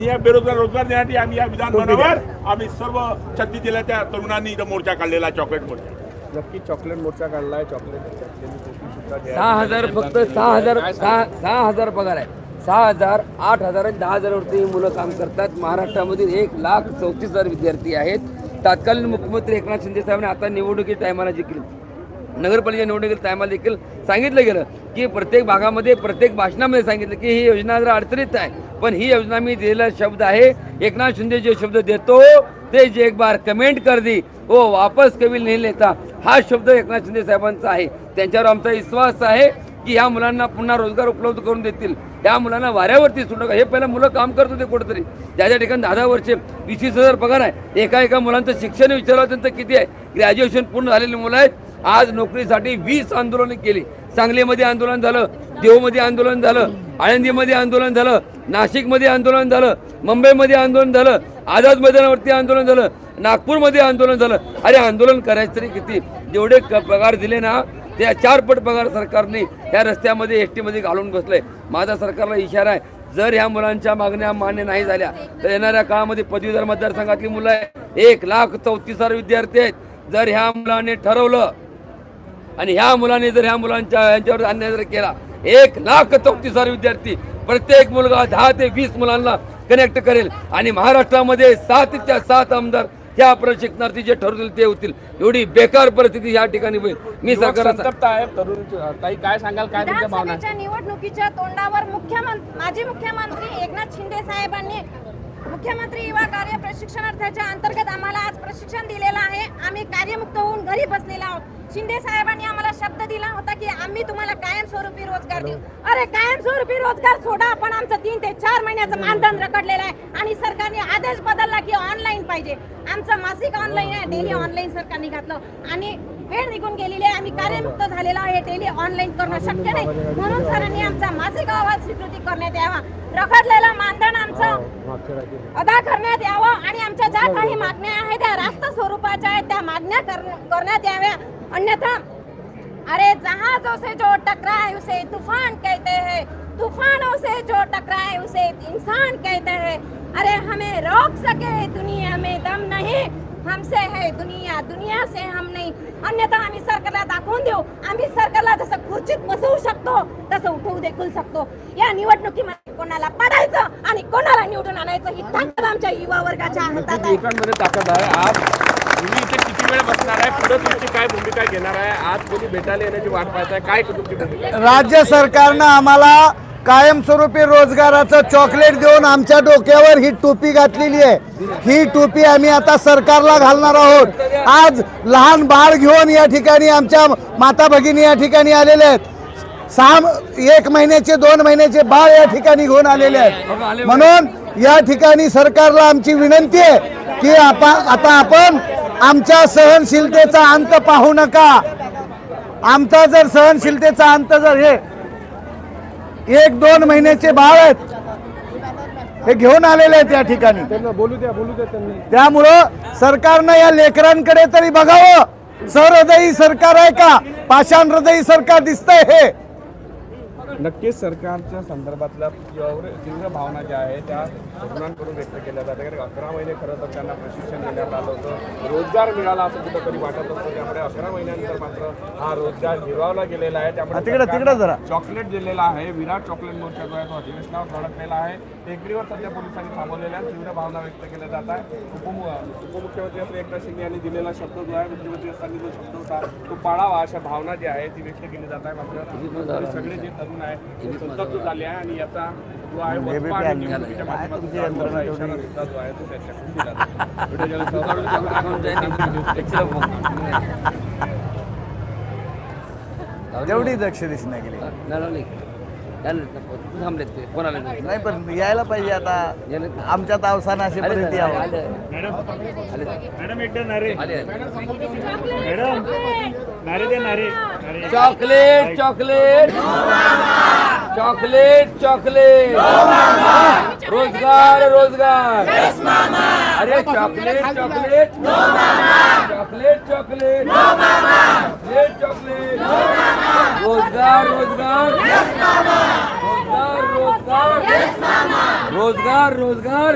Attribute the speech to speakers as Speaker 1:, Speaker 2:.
Speaker 1: या बेरोजगार रोजगार देण्यासाठी आम्ही या विधानभवनावर आम्ही सर्व 36 जिल्ह्याच्या तरुणांनी इथं मोर्चा काढलेला, चॉकलेट मोर्चा.
Speaker 2: नक्की चॉकलेट मोर्चा काढलाय. चॉकलेट
Speaker 3: 6,000 फक्त 6,000 पगार आहे. 6,000, 8,000 आणि 10,000 वरती ही मुलं काम करतात. महाराष्ट्रामधील 1,34,000 विद्यार्थी आहेत. तत्कालीन मुख्यमंत्री एकनाथ शिंदे साहेबांनी आता निवडणुकी टायमाला देखील नगरपालिका निवडणुकीच्या टायमाला देखील सांगितलं गेलं की प्रत्येक भागामध्ये प्रत्येक भाषणामध्ये सांगितलं की ही योजना जरा अडचणीत आहे, पण ही योजना मी दिलेला शब्द आहे. एकनाथ शिंदे जे शब्द देतो ते जे एक बार कमेंट कर दी वो वापस कभी नहीं लेता, हा शब्द एकनाथ शिंदे साहेबांचा आहे. त्यांच्यावर आमचा विश्वास आहे की ह्या मुलांना पुन्हा रोजगार उपलब्ध करून देतील. त्या मुलांना वाऱ्यावरती सोडू नका. हे पहिलं मुलं काम करत होते कुठेतरी, ज्या ठिकाणी 10 वर्षे 20,000 पगार आहे. एका मुलांचं शिक्षण विचारावं त्यांचं किती आहे. ग्रॅज्युएशन पूर्ण झालेली मुलं आहेत. आज नोकरीसाठी 20 आंदोलनं केली. सांगलीमध्ये आंदोलन झालं, देवमध्ये आंदोलन झालं, आळंदीमध्ये आंदोलन झालं, नाशिकमध्ये आंदोलन झालं, मुंबईमध्ये आंदोलन झालं, आझाद मैदानावरती आंदोलन झालं, नागपूरमध्ये आंदोलन झालं. अरे आंदोलन करायचं तरी किती? जेवढे पगार दिले ना त्या 4 पट पगार सरकारने या रस्त्यामध्ये एसटी मध्ये घालून बसलंय. माझा सरकारला इशारा आहे, जर ह्या मुलांच्या मागण्या मान्य नाही झाल्या तर येणाऱ्या काळामध्ये पदवीधर मतदारसंघातली मुलं आहे 1,34,000 विद्यार्थी आहेत. जर ह्या मुलांनी ठरवलं आणि ह्या मुलांनी जर ह्या मुलांच्या यांच्यावर अन्याय जर केला, 1,34,000 विद्यार्थी, प्रत्येक मुलगा 10 ते 20 मुलांना कनेक्ट करेल आणि महाराष्ट्रामध्ये 7च्या 7 आमदार त्या प्रशिक्षणार्थी जे ठरवतील ते होतील. एवढी बेकार परिस्थिती या ठिकाणी होईल. मी सरकारला
Speaker 2: संतप्त आहे. तरुण ताई काय सांगाल, काय तुमच्या भावना?
Speaker 4: विधानसभेच्या निवडणुकीच्या तोंडावर माजी मुख्यमंत्री एकनाथ शिंदे साहेबांनी मुख्यमंत्री युवा कार्य प्रशिक्षणार्थाच्या अंतर्गत आम्हाला आज प्रशिक्षण दिलेलं आहे. आम्ही कार्यमुक्त होऊन घरी बसलेलो आहोत. शिंदे साहेबांनी आम्हाला शब्द दिला होता की आम्ही तुम्हाला कायमस्वरूपी रोजगार देऊ. अरे कायमस्वरूपी रोजगार सोडा, पण आमचं 3 ते 4 महिन्याचं मानधन रखडलेलं आहे आणि सरकारने आदेश बदलला की ऑनलाईन पाहिजे. आमचं मासिक ऑनलाईन आहे, डेली ऑनलाईन सरकारने घातलं आणि वेळ निघून गेलेली आहे. आम्ही कार्यमुक्त झालेलो आहे. डेली ऑनलाईन करणं शक्य नाही, म्हणून सरांनी आमचा मासिक अहवाल स्वीकृती करण्यात यावा, रखडलेलं मानधन आमचं अदा करण्यात यावं आणि आमच्या ज्या काही मागण्या आहेत त्या रास्त स्वरूपाच्या आहेत त्या मागण्या करण्यात याव्या. अन्यथा अरे जहाजों से जो टकराए उसे तूफान कहते हैं, तूफानों से जो टकराए उसे इंसान कहते हैं. अरे हमें रोक सके दुनिया में दम नहीं, हमसे है दुनिया, दुनिया से हम नहीं. अन्यथा आम्ही सरकारला दाखवून देऊ, आम्ही सरकारला जसं खुर्चीत बसवू शकतो तसं उठवू देखील शकतो. या निवडणुकीमध्ये कोणाला पडायचं आणि कोणाला निवडून आणायचं ही ताकद आमच्या युवा वर्गाच्या हातात आहे.
Speaker 2: लोकांमध्ये ताकद आहे. आज तुम्ही इथे किती वेळ बसणार आहे? पुढे तुमची काय भूमिका घेणार आहे? आज कोणी भेटायला येण्याची वाट पाहताय, काय तुमची भूमिका?
Speaker 5: राज्य सरकारनं आम्हाला कायमस्वरूपी रोजगाराचं चॉकलेट देऊन आमच्या डोक्यावर ही टोपी घातलेली आहे. ही टोपी आम्ही आता सरकारला घालणार आहोत. आज लहान बाळ घेऊन या ठिकाणी आमच्या माता भगिनी या ठिकाणी आलेले आहेत. 1 महिन्याचे 2 महिन्याचे बाळ या ठिकाणी घेऊन आलेले आहेत. म्हणून या ठिकाणी सरकारला आमची विनंती आहे की आता आपण आमच्या सहनशीलतेचा अंत पाहू नका. आमचा जर सहनशीलतेचा अंत जर हे 1-2 महिन्याचे बाळ आहेत हे घेऊन आलेले आहेत या ठिकाणी.
Speaker 2: बोलू द्या त्यांनी.
Speaker 5: त्यामुळं सरकारनं या लेकरांकडे तरी बघावं. सहृदयी सरकार आहे का पाषाण हृदयी सरकार दिसतंय हे?
Speaker 2: नक्कीच सरकारच्या संदर्भातल्या तीव्र भावना ज्या आहेत त्या तरुणांकडून व्यक्त केल्या जातात. कारण 11 महिने खरं तर त्यांना प्रशिक्षण देण्यात आलं होतं, रोजगार मिळाला असं कुठंतरी वाटत असतं. त्यामुळे 11 महिन्यानंतर मात्र हा रोजगार हिरावला गेलेला आहे. त्यामुळे
Speaker 5: तिकडे जरा
Speaker 2: चॉकलेट दिलेला आहे. विराट चॉकलेट मोर्चा जो आहे तो अधिवेशनावर धडकलेला आहे. टेकडीवर सध्या पोलिसांनी थांबवलेल्या तीव्र भावना व्यक्त केल्या जात आहे. उपमुख्यमंत्री असले एकनाथ शिंदे यांनी दिलेला शब्द जो आहे, मुख्यमंत्री असताना जो शब्द होता तो पाळावा, अशा भावना जी आहे ती व्यक्त केली जात आहे. मात्र सगळे जे तरुण आहेत संतप्त झाले आहे आणि याचा जो आहे निवडणुकीच्या माध्यमातून इशारा सुद्धा जो आहे तो त्यांच्याकडून दिला जातो.
Speaker 5: जेवढी दक्ष दिसण्या गेली
Speaker 3: थांबलेत ते कोणाला
Speaker 5: नाही, पण यायला पाहिजे. आता आमच्यात अवसान अशी परिस्थिती आहे.
Speaker 3: चॉकलेट चॉकलेट चॉकलेट चॉकलेट रोजगार रोजगार. अरे chocolate chocolate chocolate chocolate chocolate chocolate रोजगार रोजगार रोजगार रोजगार रोजगार रोजगार रोजगार